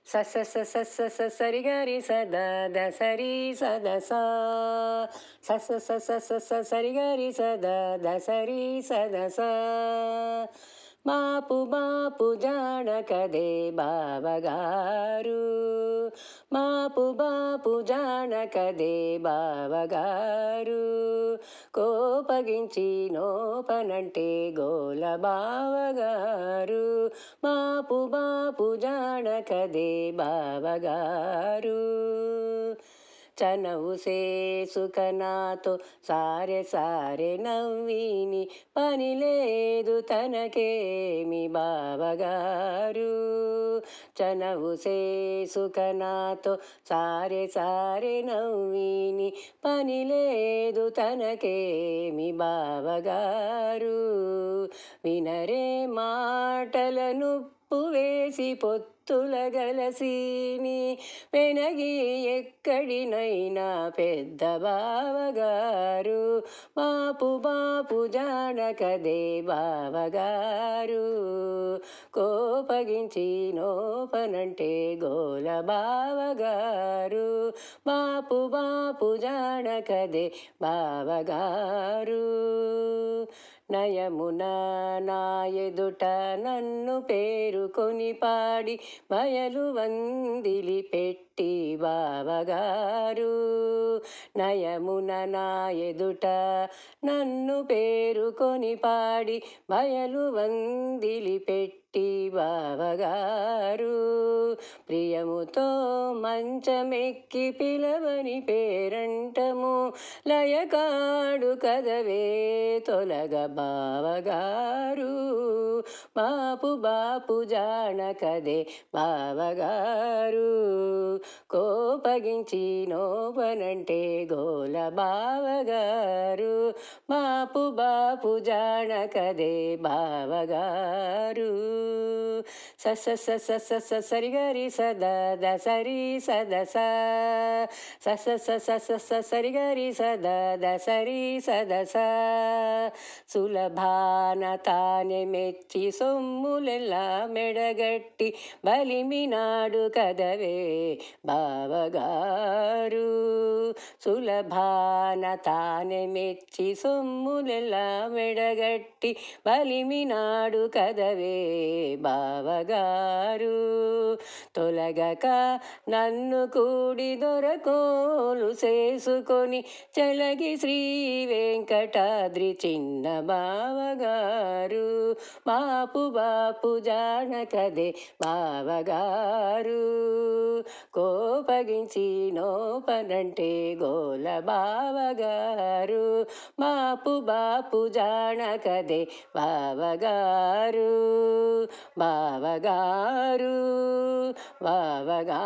స స స స స స సరి గరి సద ద సరి సద సా స స స స స స సరి గరి సద ద సరి సద సా మాపు మాపు జానకదే బావగారు మాపు బాపు జానకదే బావగారు కోపగించి నోపనంటే గోల బావగారు మాపు బాపు జానకదే బావగారు చనవు సేసుక నాతో సారె సారె నవ్విని పని లేదు తనకేమి బావగారు చనవు సేసుక నాతో సారె సారె నవ్విని పని లేదు తనకేమి బావగారు వినరే మాటలను వేసి పొత్తుల గలసీని వెనగి ఎక్కడినైనా పెద్ద బావగారు మాపు బాపు జానకదే బావగారు కోపగించి నోపనంటే గోల బావగారు మాపు బాపు జానకదే బావగారు నయమున నా ఎదుట నన్ను పేరుకొని పాడి బయలు వందిలి పెట్టి బావగారు నయమున నా ఎదుట నన్ను పేరుకొని పాడి బయలు వందిలి పెట్టి బావగారు ప్రియముతో మంచమెక్కి పిలవని పేరంటము లయకాడు కదవే తొలగ బావగారు బాపు బాపు జానకదే బావగారు కోపగించి నోపనంటే గోల బావగారు బాపు బాపు జానకదే బావగారు స స స స స స సరి గరి సద ద సరి సద స స స స స స స సరి గరి సద ద సరి సద స సులభాన తానే మెచ్చి సొమ్ములెల్లా మెడగట్టి బలిమినాడు కదవే బావగారు సులభాన తానే మెచ్చి సొమ్ములెల్లా మెడగట్టి బలిమినాడు కదవే బావగారు తొలగక నన్ను కూడి దొరకోలు చేసుకొని చెలగి శ్రీ వెంకటాద్రి చిన్న బావగారు బాపు బాపు జానకదే బావగారు కోపగించి నోపనంటే గోల బావగారు బాపు బాపు జానకదే బావగారు బావగారు బావగారు